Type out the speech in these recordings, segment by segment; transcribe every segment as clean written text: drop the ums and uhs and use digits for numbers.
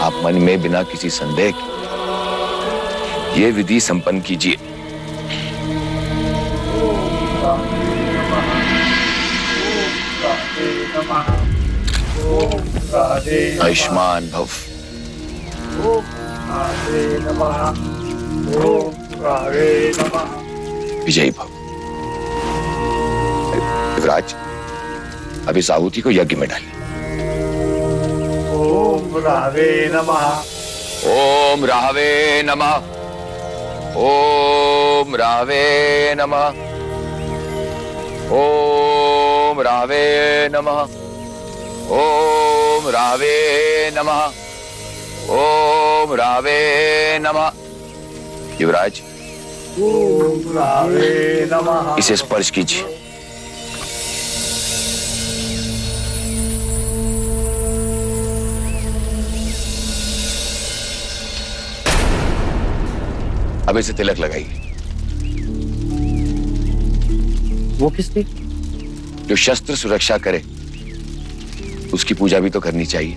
आप मन में बिना किसी संदेह के ये विधि संपन्न कीजिए। आयुष्मान भव। विजयी भव। युवराज, अब इस आहुति को यज्ञ में डालिए। ओम राहवे नमः। ओम राहवे नमः। ओम राहवे नमः। ओम राहवे नमः। ओम राहवे नमः। ओम राहवे नमः। युवराज, ओम राहवे नमः। इसे स्पर्श कीजिए। अब इसे तिलक लगाइए। वो किस लिए? जो शस्त्र सुरक्षा करे उसकी पूजा भी तो करनी चाहिए।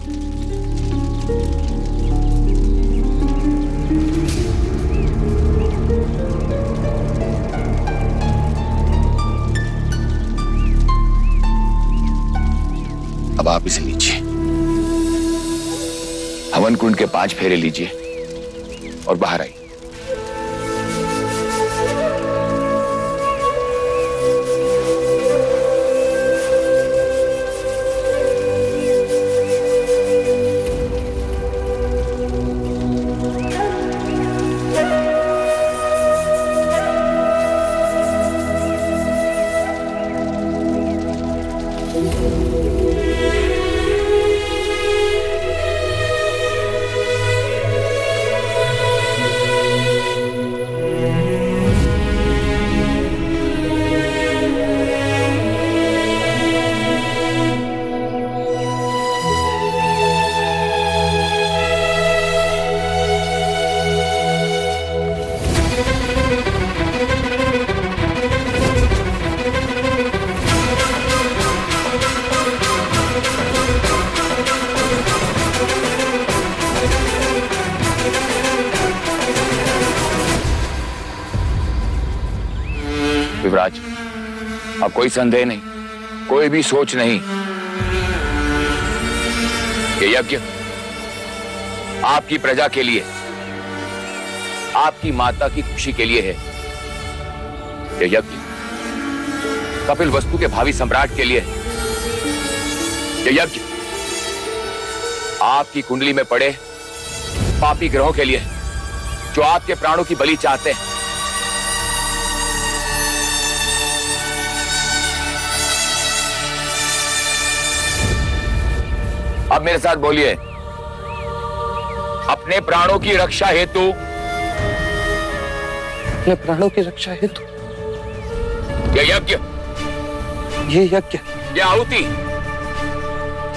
अब आप इसे लीजिए, हवन कुंड के 5 फेरे लीजिए और बाहर आइए। युवराज, अब कोई संदेह नहीं, कोई भी सोच नहीं। ये यज्ञ आपकी प्रजा के लिए, आपकी माता की खुशी के लिए है। ये यज्ञ कपिल वस्तु के भावी सम्राट के लिए है। ये यज्ञ आपकी कुंडली में पड़े पापी ग्रहों के लिए है, जो आपके प्राणों की बलि चाहते हैं। अब मेरे साथ बोलिए, अपने प्राणों की रक्षा हेतु, अपने प्राणों की रक्षा हेतु ये यज्ञ, ये यज्ञ, ये आहुति,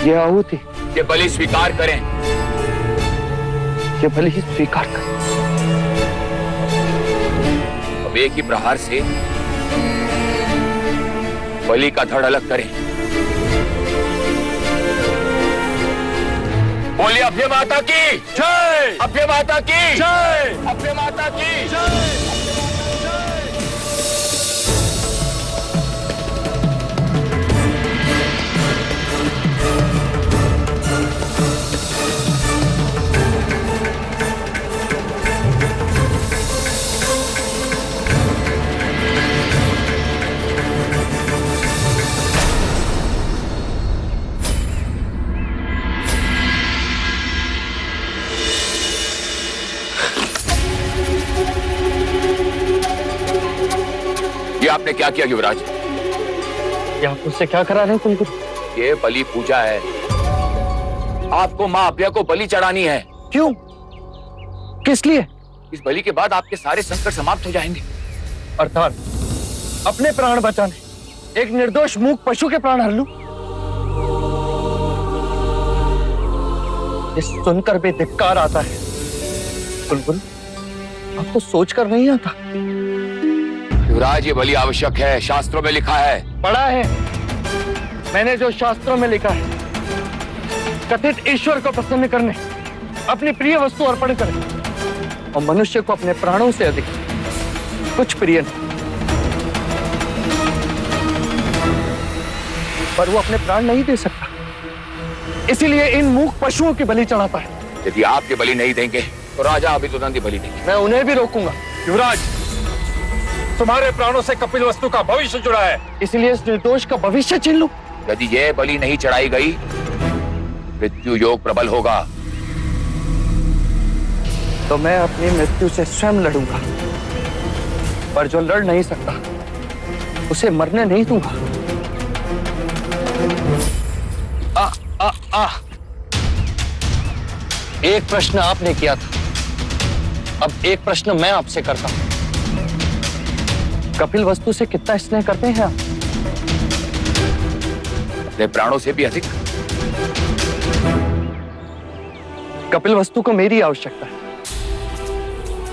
ये आहुति, ये बलि स्वीकार करें। ये बलि स्वीकार करें। अब एक ही प्रहार से बलि का धड़ अलग करें। बोलिए, अभय माता की जय, अभय माता की जय, अभय माता की जय। ये आपने क्या किया युवराज? ये आप मुझसे क्या करा रहे हैं कुलगुरु? ये बलि पूजा है, आपको मां अभया को बलि चढ़ानी है। क्यों? किस लिए? इस बलि के बाद आपके सारे संकट समाप्त हो जाएंगे। अर्थात अपने प्राण बचाने एक निर्दोष मूक पशु के प्राण हर लूं? ये सुनकर भी धिक्कार आता है कुलगुरु। आपको सोचकर नहीं आता? युवराज, ये बलि आवश्यक है, शास्त्रों में लिखा है। पढ़ा है मैंने, जो शास्त्रों में लिखा है। कथित ईश्वर को प्रसन्न करने अपनी प्रिय वस्तु अर्पण करे और मनुष्य को अपने प्राणों से अधिक कुछ प्रिय नहीं। पर वो अपने प्राण नहीं दे सकता, इसीलिए इन मूक पशुओं की बलि चढ़ाता है। यदि आप ये बलि नहीं देंगे तो राजा अभितुनंद बलि देंगे। मैं उन्हें भी रोकूंगा। युवराज, तुम्हारे प्राणों से कपिल वस्तु का भविष्य जुड़ा है, इसलिए इस निर्दोष का भविष्य छीन लूं। यदि ये बलि नहीं चढ़ाई गई, मृत्यु योग प्रबल होगा। तो मैं अपनी मृत्यु से स्वयं लड़ूंगा, पर जो लड़ नहीं सकता उसे मरने नहीं दूंगा। आ, आ, आ। एक प्रश्न आपने किया था, अब एक प्रश्न मैं आपसे करता हूं। कपिल वस्तु से कितना स्नेह करते हैं आप? अपने प्राणों से भी अधिक। कपिल वस्तु को मेरी आवश्यकता है,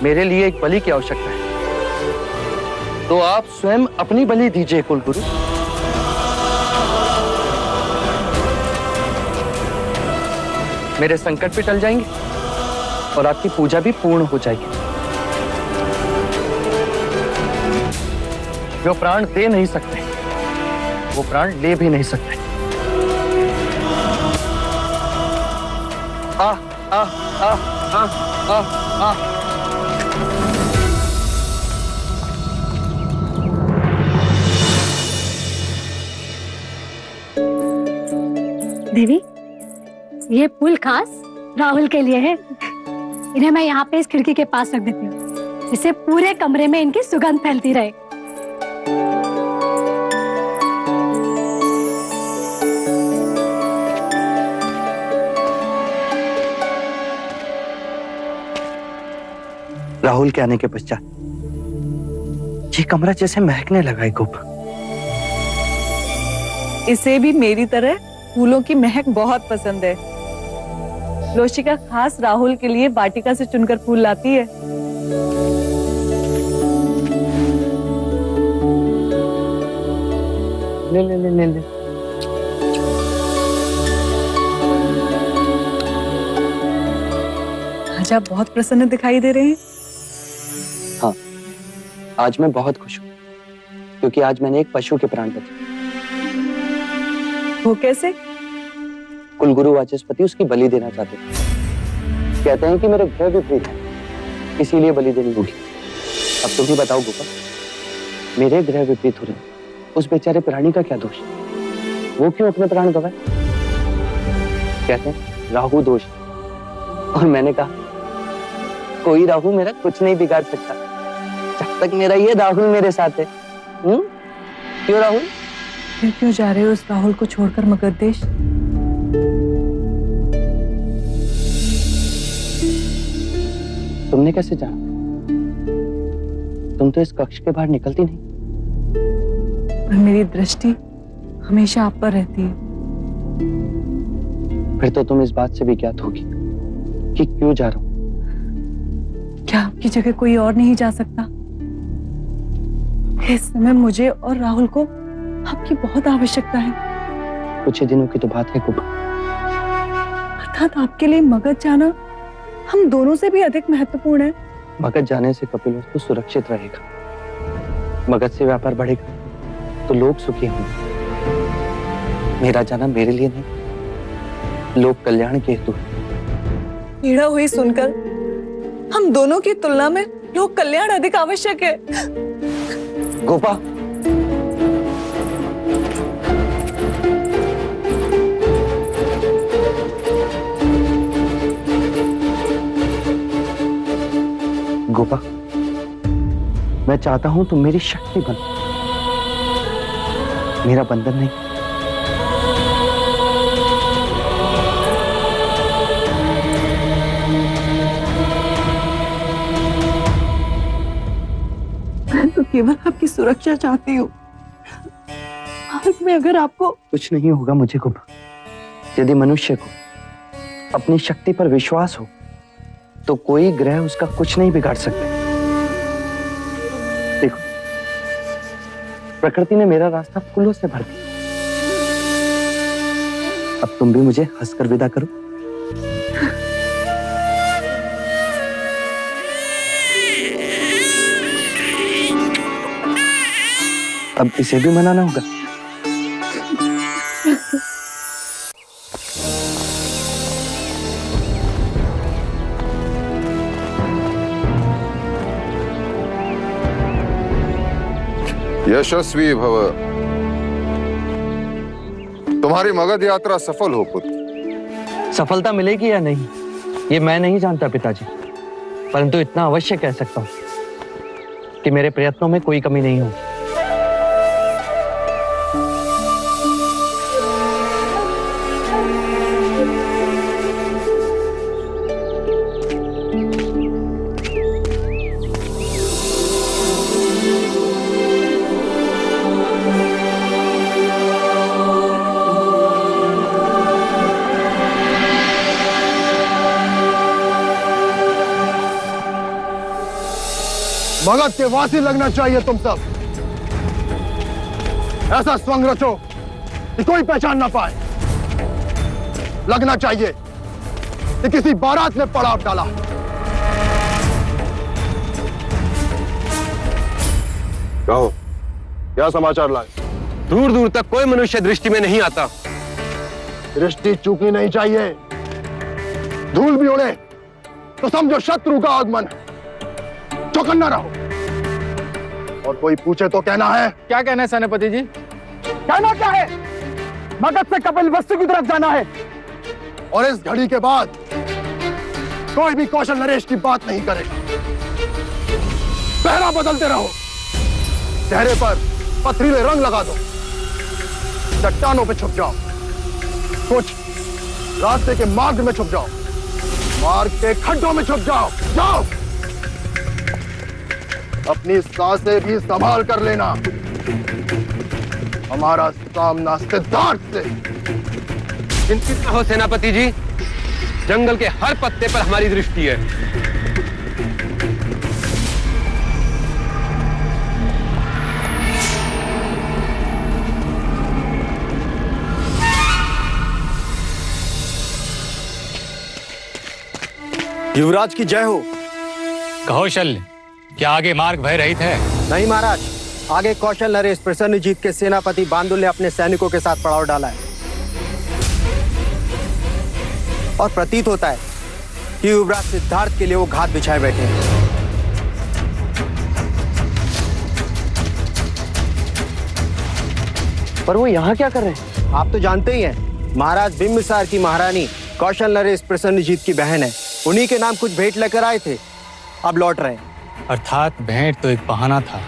मेरे लिए एक बलि की आवश्यकता है, तो आप स्वयं अपनी बलि दीजिए कुलगुरु। मेरे संकट भी टल जाएंगे और आपकी पूजा भी पूर्ण हो जाएगी। जो प्राण दे नहीं सकते वो प्राण ले भी नहीं सकते। आ आ आ आ आ आ देवी, ये फूल खास राहुल के लिए है। इन्हें मैं यहाँ पे इस खिड़की के पास रख देती हूँ, जिससे पूरे कमरे में इनकी सुगंध फैलती रहे। राहुल के आने के पश्चात ये कमरा जैसे महकने लगा है गोपा। इसे भी मेरी तरह फूलों की महक बहुत पसंद है। लोशिका खास राहुल के लिए वाटिका से चुनकर फूल लाती है। ले ले ले ले ले। आज आप बहुत प्रसन्न दिखाई दे रहे हैं। हाँ, आज मैं बहुत खुश हूँ, क्योंकि आज मैंने एक पशु के प्राण बचाए। वो कैसे? कुलगुरु वाचस्पति उसकी बलि देना चाहते थे। कहते हैं कि मेरे ग्रह विपरीत है, इसीलिए बलि देनी होगी। अब तुम ही बताओ गोपा, मेरे ग्रह विपरीत हो रहे, उस बेचारे प्राणी का क्या दोष? वो क्यों अपने प्राण गवाए? कहते हैं राहु दोष। और मैंने कहा कोई राहु मेरा कुछ नहीं बिगाड़ सकता जब तक मेरा ये राहुल मेरे साथ है। क्यों राहुल? फिर क्यों जा रहे हो उस राहुल को छोड़कर मगध देश? तुमने कैसे जाना? तुम तो इस कक्ष के बाहर निकलती नहीं। पर मेरी दृष्टि हमेशा आप पर रहती है। फिर तो तुम इस बात से भी ज्ञात होगी कि क्यों जा रहा हूं। क्या आपकी जगह कोई और नहीं जा सकता? इस समय मुझे और राहुल को आपकी बहुत आवश्यकता है। कुछ ही दिनों की तो बात है कुबा। अर्थात आपके लिए मगध जाना हम दोनों से भी अधिक महत्वपूर्ण है। मगध जाने से कपिल वस्तु सुरक्षित रहेगा, मगध से व्यापार बढ़ेगा तो लोग सुखी होंगे। मेरा जाना मेरे लिए नहीं, लोक कल्याण के हेतु है। पीड़ा हुई सुनकर हम दोनों की तुलना में लोक कल्याण अधिक आवश्यक है। गोपा, गोपा, मैं चाहता हूं तुम मेरी शक्ति बनो, मेरा बंधन नहीं। मैं तो केवल आपकी सुरक्षा चाहती हूँ। आज में अगर आपको कुछ नहीं होगा मुझे गोपा। यदि मनुष्य को अपनी शक्ति पर विश्वास हो तो कोई ग्रह उसका कुछ नहीं बिगाड़ सकते। देखो, प्रकृति ने मेरा रास्ता फूलों से भर दिया। अब तुम भी मुझे हंसकर विदा करो। अब इसे भी मनाना होगा। यशस्वी भव। तुम्हारी मगध यात्रा सफल हो पुत्र। सफलता मिलेगी या नहीं ये मैं नहीं जानता पिताजी, परंतु इतना अवश्य कह सकता हूं कि मेरे प्रयत्नों में कोई कमी नहीं होगी। मगध के वासी लगना चाहिए तुम सब। ऐसा स्वंग रचो कि कोई पहचान ना पाए। लगना चाहिए कि किसी बारात ने पड़ाव डाला। कहो क्या समाचार लाए? दूर दूर तक कोई मनुष्य दृष्टि में नहीं आता। दृष्टि चूकी नहीं चाहिए। धूल भी उड़े तो समझो शत्रु का आगमन है। चौकन्ना रहो। और कोई पूछे तो कहना है। क्या कहना है सेनापति जी? कहना क्या है? मगध से कपिल वस्तु की तरफ जाना है। और इस घड़ी के बाद कोई भी कौशल नरेश की बात नहीं करेगा। पहरा बदलते रहो। चेहरे पर पथरीले रंग लगा दो। चट्टानों पे छुप जाओ। कुछ रास्ते के मार्ग में छुप जाओ। मार्ग के खड्डों में छुप जाओ। जाओ। अपनी सांसें भी संभाल कर लेना। हमारा सामना सिद्धार्थ से। चिंतित न हो सेनापति जी, जंगल के हर पत्ते पर हमारी दृष्टि है। युवराज की जय हो। कौशल्य, क्या आगे मार्ग भय रहित है? नहीं महाराज, आगे कौशल नरेश प्रसन्नजीत के सेनापति बांदुल ने अपने सैनिकों के साथ पड़ाव डाला है और प्रतीत होता है कि युवराज सिद्धार्थ के लिए वो घात बिछाए बैठे हैं। पर वो यहाँ क्या कर रहे हैं? आप तो जानते ही हैं, महाराज बिंबिसार की महारानी कौशल नरेश प्रसन्नजीत की बहन है। उन्हीं के नाम कुछ भेंट लेकर आए थे, अब लौट रहे हैं। अर्थात भेंट तो एक बहाना था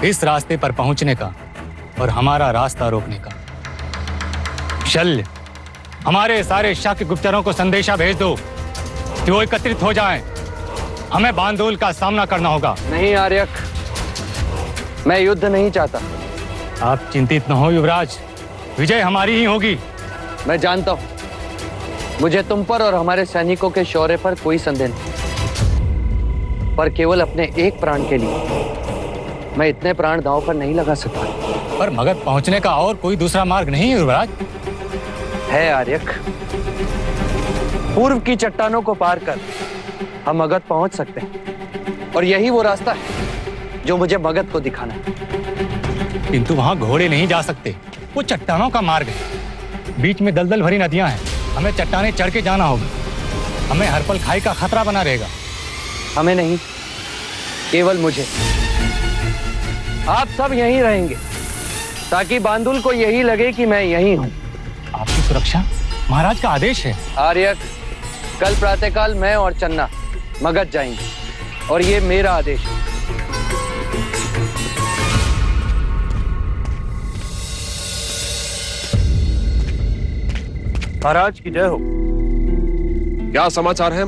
इस रास्ते पर पहुंचने का और हमारा रास्ता रोकने का। शल्य, हमारे सारे शाक्य गुप्तचरों को संदेशा भेज दो कि वो एकत्रित हो जाएं। हमें बांदोल का सामना करना होगा। नहीं आर्यक, मैं युद्ध नहीं चाहता। आप चिंतित न हो युवराज, विजय हमारी ही होगी। मैं जानता हूं, मुझे तुम पर और हमारे सैनिकों के शौर्य पर कोई संदेह नहीं, पर केवल अपने एक प्राण के लिए मैं इतने प्राण दांव पर नहीं लगा सकता। पर मगध पहुंचने का और कोई दूसरा मार्ग नहीं है युवराज? है आर्यक। पूर्व की चट्टानों को पार कर हम मगध पहुंच सकते हैं, और यही वो रास्ता है जो मुझे मगध को दिखाना है। किंतु वहां घोड़े नहीं जा सकते, वो चट्टानों का मार्ग है। बीच में दलदल भरी नदियां हैं, हमें चट्टाने चढ़ के जाना होगा। हमें हर पल खाई का खतरा बना रहेगा। हमें नहीं, केवल मुझे। आप सब यहीं रहेंगे ताकि बांदुल को यही लगे कि मैं यहीं हूं। आपकी सुरक्षा महाराज का आदेश है। आर्यक, कल प्रातःकाल मैं और चन्ना मगध जाएंगे और ये मेरा आदेश है। महाराज की जय हो। क्या समाचार है?